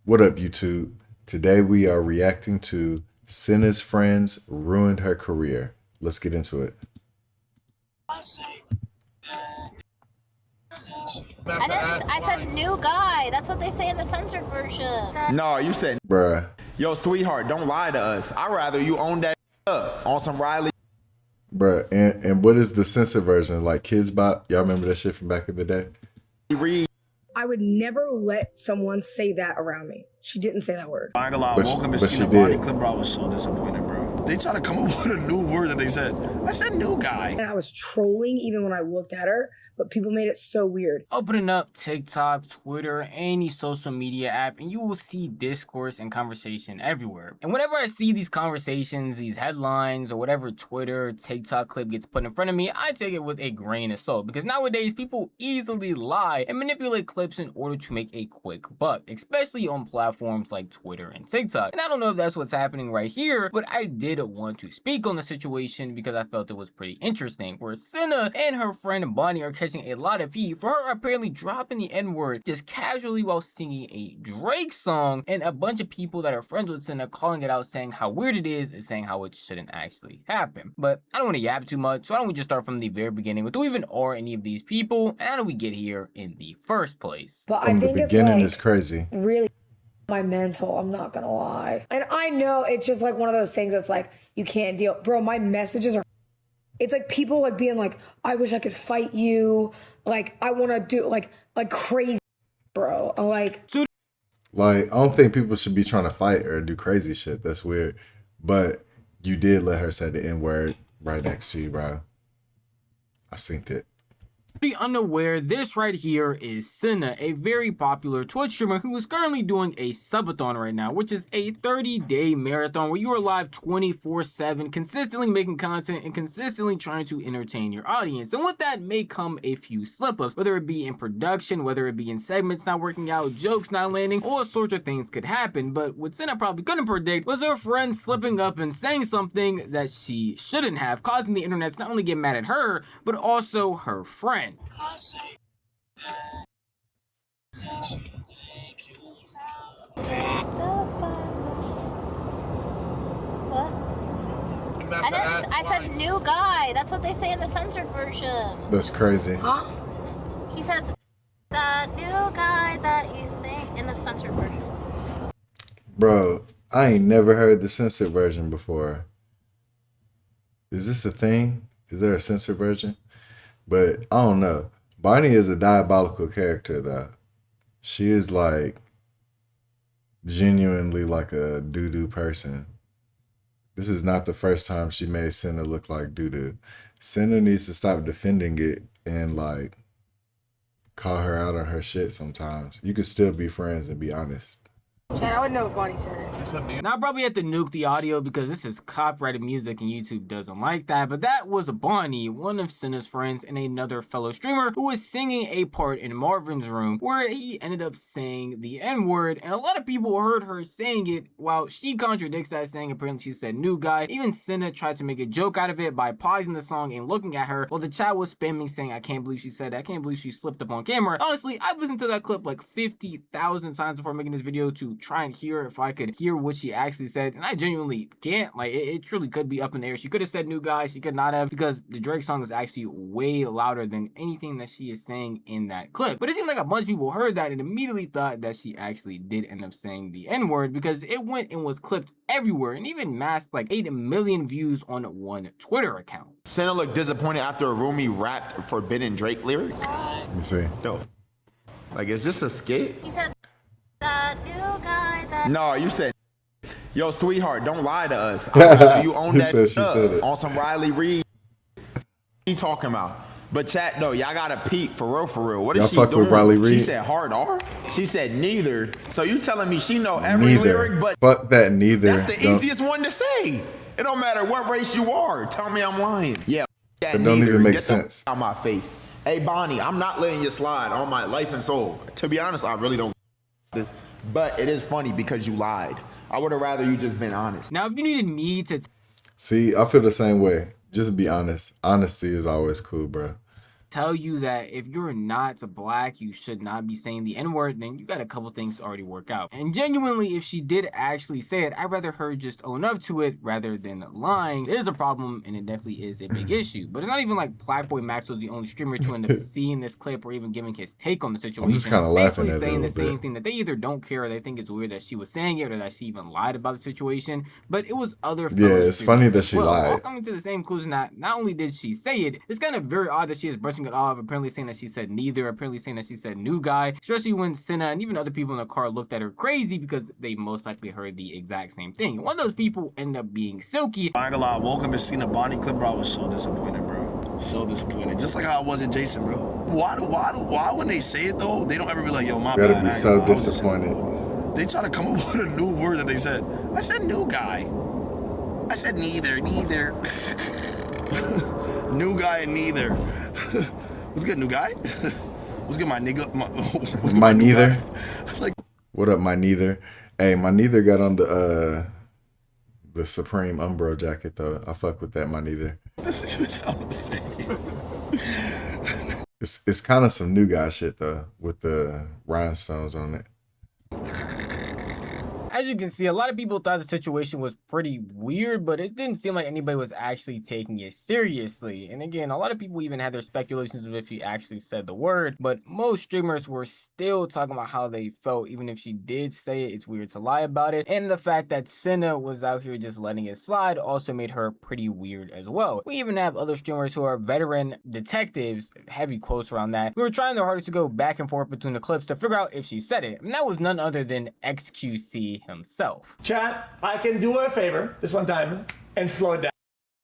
What up, YouTube? Today we are reacting to Cinna's friends ruined her career. Let's get into it. I said new guy. That's what they say in the censored version. No, you said, Bruh, yo, sweetheart, don't lie to us. I'd rather you own that up on some Riley. bruh. And what is the censored version? Like Kids Bop? Y'all remember that shit from back in the day? Reed. I would never let someone say that around me. She didn't say that word. I ain't gonna lie, But woke up and she seen a did. Bonnie clip, bro. I was so disappointed, bro. They try to come up with a new word that they said. I said new guy. And I was trolling even when I looked at her, but people made it so weird. Opening up TikTok, Twitter, any social media app, and you will see discourse and conversation everywhere. And whenever I see these conversations, these headlines, or whatever Twitter, TikTok clip gets put in front of me, I take it with a grain of salt, because nowadays people easily lie and manipulate clips in order to make a quick buck, especially on platforms like Twitter and TikTok. And I don't know if that's what's happening right here, but I did want to speak on the situation because I felt it was pretty interesting, where Cinna and her friend Bonnie are catching a lot of heat for her apparently dropping the N-word just casually while singing a Drake song, and a bunch of people that are friends with Cinna calling it out, saying how weird it is and saying how it shouldn't actually happen. But I don't want to yap too much, so why don't we just start from the very beginning with who even are any of these people and how do we get here in the first place. But From I the think it's beginning like is crazy. really my mental, I'm not gonna lie. And I know it's just like one of those things that's like you can't deal. Bro, my messages are, it's like people like being like, I wish I could fight you. Like I wanna do like crazy, bro. I'm like, Like, I don't think people should be trying to fight or do crazy shit. That's weird. But you did let her say the N-word right next to you, bro. I synced it. Be unaware, this right here is Cinna, a very popular Twitch streamer who is currently doing a subathon right now, which is a 30-day marathon where you are live 24/7, consistently making content and consistently trying to entertain your audience. And with that may come a few slip-ups, whether it be in production, whether it be in segments not working out, jokes not landing, all sorts of things could happen. But what Cinna probably couldn't predict was her friend slipping up and saying something that she shouldn't have, causing the internet to not only get mad at her, but also her friend. What? I said new guy. That's what they say in the censored version. That's crazy. huh? She says the new guy that you think in the censored version. Bro, I ain't never heard the censored version before. Is this a thing? Is there a censored version? But I don't know. Barney is a diabolical character, though. She is like genuinely like a doo-doo person. This is not the first time she made Cinna look like doo-doo. Cinna needs to stop defending it and like call her out on her shit sometimes. You could still be friends and be honest. Chad, I would know if Bonnie said it. Now I probably have to nuke the audio because this is copyrighted music and YouTube doesn't like that, but that was Bonnie, one of Cinna's friends and another fellow streamer who was singing a part in Marvin's room where he ended up saying the N-word, and a lot of people heard her saying it while she contradicts that, saying apparently she said new guy. Even Cinna tried to make a joke out of it by pausing the song and looking at her while the chat was spamming saying, I can't believe she said that, I can't believe she slipped up on camera. Honestly, I've listened to that clip like 50,000 times before making this video to try and hear if I could hear what she actually said, and I genuinely can't. Like it truly could be up in the air. She could have said new guy, she could not have, because the Drake song is actually way louder than anything that she is saying in that clip. But it seemed like a bunch of people heard that and immediately thought that she actually did end up saying the N-word, because it went and was clipped everywhere and even masked like 8 million views on one Twitter account. Cinna looked disappointed after a roomie rapped forbidden Drake lyrics. Let me see. Yo, like, is this a skit? He says the new guy that. No, you said, yo, sweetheart, don't lie to us. I'd rather you own He that said she up said it. on some Riley Reed. He talking about. But chat though, y'all gotta peep for real. What is Y'all she fuck doing? with Riley Reid? She said hard R. She said neither. So you telling me she know every Neither. lyric, but Fuck that neither. that's the Don't- easiest one to say. It don't matter what race you are. Tell me I'm lying. Yeah, that It don't neither. even make Get the sense. out my face. Hey Bonnie, I'm not letting you slide on my life and soul. To be honest, I really don't this, but it is funny because you lied. I would have rather you just been honest. Now, if you needed me to See, I feel the same way. Just be honest. Honesty is always cool, bro. tell you that if you're not black, you should not be saying the N-word, then you got a couple things to already work out. And genuinely, if she did actually say it, I'd rather her just own up to it rather than lying. It is a problem, and it definitely is a big issue. But it's not even like Black Boy Maxwell's the only streamer to end up seeing this clip or even giving his take on the situation. I'm just kind of laughing at it saying a the little same bit. thing, that they either don't care or they think it's weird that she was saying it or that she even lied about the situation. But it was other Yeah, fellow it's funny streamers that as she well, all lied. coming to the same conclusion that not only did she say it, it's kind of very odd that she is brushing it off, apparently saying that she said neither, apparently saying that she said new guy, especially when Cinna and even other people in the car looked at her crazy because they most likely heard the exact same thing. One of those people ended up being Silky. I ain't gonna lie, I woke up and seen a Bonnie clip, bro. I was so disappointed, bro. So disappointed. Just like how I was in Jason, bro. Why when they say it though, they don't ever be like, yo, my You gotta bad. be I ain't so gonna lie, I was just- disappointed. They try to come up with a new word that they said. I said new guy. I said neither. New guy and neither. What's good, new guy? What's good, my nigga? What's good, My new neither. guy? Like, What up, my neither? Hey, my neither got on the Supreme Umbro jacket though. I fuck with that, my neither. this even sound the same. It's kind of some new guy shit though, with the rhinestones on it. As you can see, a lot of people thought the situation was pretty weird, but it didn't seem like anybody was actually taking it seriously. And again, a lot of people even had their speculations of if she actually said the word, but most streamers were still talking about how they felt, even if she did say it, it's weird to lie about it. And the fact that Cinna was out here just letting it slide also made her pretty weird as well. We even have other streamers who are veteran detectives, heavy quotes around that, who were trying their hardest to go back and forth between the clips to figure out if she said it. And that was none other than XQC himself. Chat, I can do her a favor this one time and slow it down.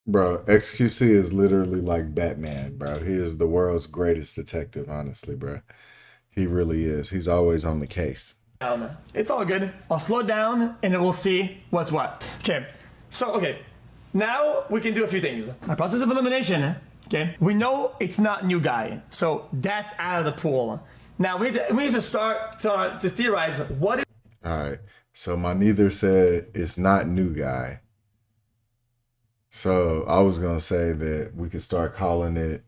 Bro, XQC is literally like Batman, bro. He is the world's greatest detective, honestly, bro. He really is. He's always on the case. It's all good. I'll slow it down and then we'll see what's what. Okay, now we can do a few things. My process of elimination, okay? We know it's not new guy, so that's out of the pool. Now we need to start to theorize what is. All right. So my neither said it's not new guy. So I was going to say that we could start calling it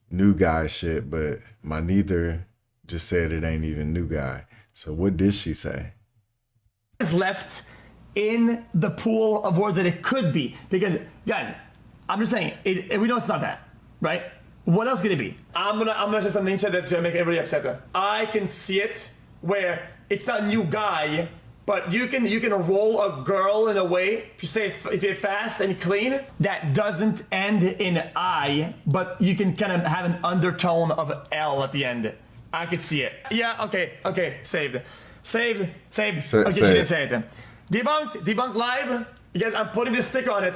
new guy shit, but my neither just said it ain't even new guy. So what did she say? Is left in the pool of words that it could be. Because, guys, I'm just saying, we know it's not that, right? What else could it be? I'm gonna say something that's gonna make everybody upset. I can see it where it's not new guy, but you can roll a girl in a way, if you're fast and clean, that doesn't end in I, but you can kind of have an undertone of L at the end. I could see it. Yeah, okay, saved. Okay, she didn't say it. Debunked live. You guys, I'm putting a sticker on it.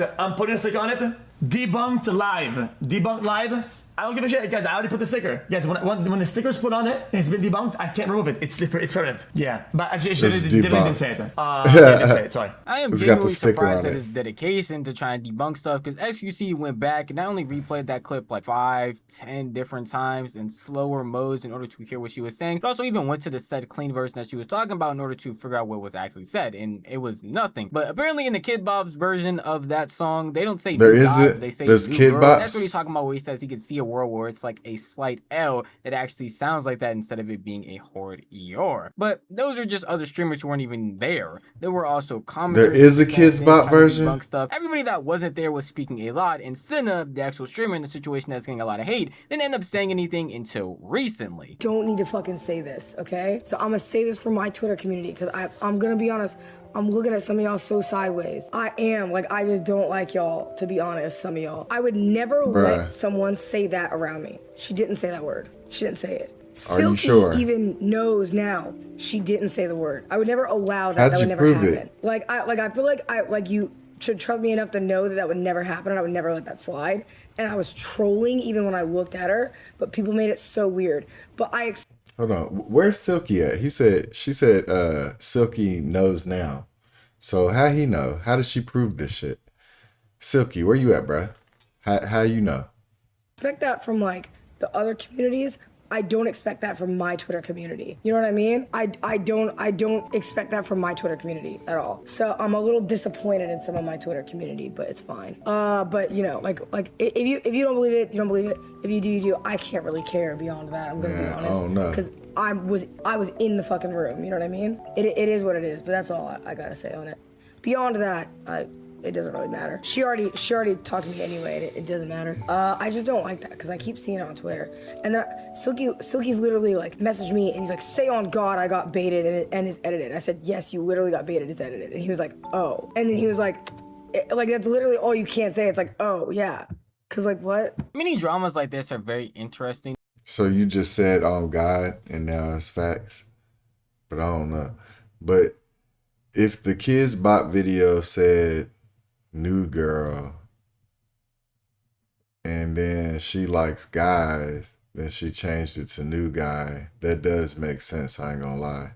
Debunked live. I don't give a shit, guys. I already put the sticker. Guys, when the sticker's put on it and it's been debunked, I can't remove it. It's permanent. Yeah, but I definitely didn't say it. Didn't say it. Sorry. I am It's got genuinely the sticker surprised on at it. his dedication to try and debunk stuff, because XQC went back and not only replayed that clip like 5-10 different times in slower modes in order to hear what she was saying, but also even went to the said clean version that she was talking about in order to figure out what was actually said, and it was nothing. But apparently in the Kid Bob's version of that song, they don't say There new is God, it. they say There's new Kid girl. Bob's. That's what he's talking about, where he says he can see a world where it's like a slight L that actually sounds like that instead of it being a hard ER. But those are just other streamers who weren't even there. There were also commenters. There is a saying Kids things, Bop trying to version? debunk stuff. Everybody that wasn't there was speaking a lot, and Cinna, the actual streamer in the situation that's getting a lot of hate, didn't end up saying anything until recently. Don't need to fucking say this, okay? So I'm gonna say this for my Twitter community, because I'm gonna be honest, I'm looking at some of y'all so sideways. I just don't like y'all, to be honest, some of y'all. I would never let someone say that around me. She didn't say that word. She didn't say it. Are you Silky sure? even knows now she didn't say the word. I would never allow that. How'd That you would never prove happen. it? I feel like you should trust me enough to know that would never happen, and I would never let that slide. And I was trolling even when I looked at her, but people made it so weird. But Hold on. Where's Silky at? She said Silky knows now. So how he know? How does she prove this shit? Silky, where you at, bruh? How you know? expect that from like the other communities, I don't expect that from my Twitter community. You know what I mean? I don't expect that from my Twitter community at all. So I'm a little disappointed in some of my Twitter community, but it's fine. But you know, like if you don't believe it, you don't believe it. If you do, you do. I can't really care beyond that. I'm gonna be Man, I honest. don't know. Because I was in the fucking room. You know what I mean? It is what it is. But that's all I gotta say on it. Beyond that, it doesn't really matter. She already talked to me anyway. It doesn't matter. I just don't like that because I keep seeing it on Twitter. And that Silky's literally like messaged me and he's like, "Say on God, I got baited and it's edited." I said, "Yes, you literally got baited. It's edited." And he was like, "Oh." And then he was like that's literally all you can't say. It's like, "Oh yeah," because like what? Many dramas like this are very interesting. So you just said on God and now it's facts, but I don't know. But if the Kids Bop video said new girl and then she likes guys, then she changed it to new guy, that does make sense, I ain't gonna lie.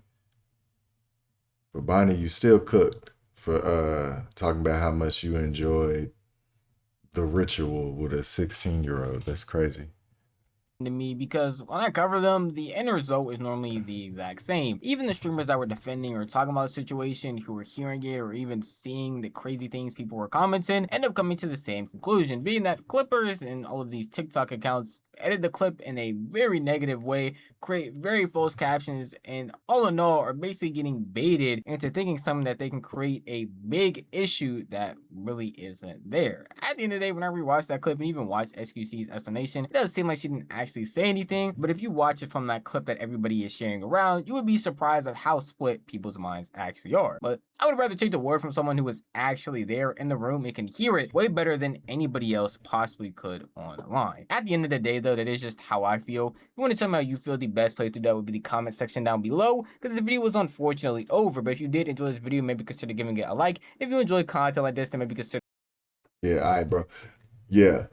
But Bonnie, you still cooked for talking about how much you enjoyed the ritual with a 16-year-old. That's crazy. To me, because when I cover them, the end result is normally the exact same. Even the streamers that were defending or talking about the situation, who were hearing it or even seeing the crazy things people were commenting, end up coming to the same conclusion, being that clippers and all of these TikTok accounts edit the clip in a very negative way, create very false captions, and all in all are basically getting baited into thinking something that they can create a big issue that really isn't there. At the end of the day, when I rewatched that clip and even watched SQC's explanation, it does seem like she didn't actually say anything, but if you watch it from that clip that everybody is sharing around, you would be surprised at how split people's minds actually are. But I would rather take the word from someone who was actually there in the room and can hear it way better than anybody else possibly could online. At the end of the day though, that is just how I feel. If you want to tell me how you feel, the best place to do that would be the comment section down below, because the video was unfortunately over, but if you did enjoy this video, maybe consider giving it a like. If you enjoy content like this, then maybe consider... Yeah, all right, bro. Yeah,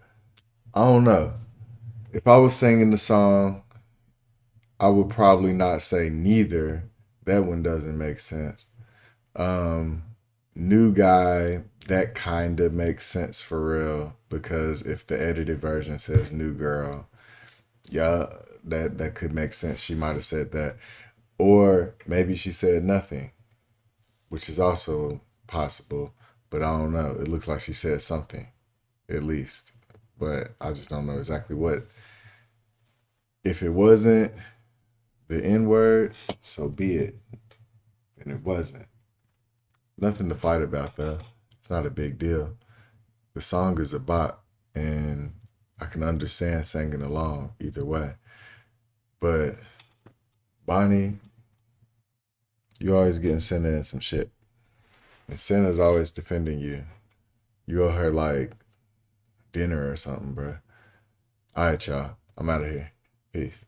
I don't know. If I was singing the song, I would probably not say neither. That one doesn't make sense. New guy, that kind of makes sense for real, because if the edited version says new girl, yeah, that could make sense. She might have said that. Or maybe she said nothing, which is also possible, but I don't know. It looks like she said something, at least, but I just don't know exactly what. If it wasn't the N-word, so be it. And it wasn't. Nothing to fight about, though. It's not a big deal. The song is a bop, and I can understand singing along either way. But Bonnie, you always getting Cinna in some shit. And Cinna's always defending you. You owe her, like, dinner or something, bro. All right, y'all. I'm out of here. Peace.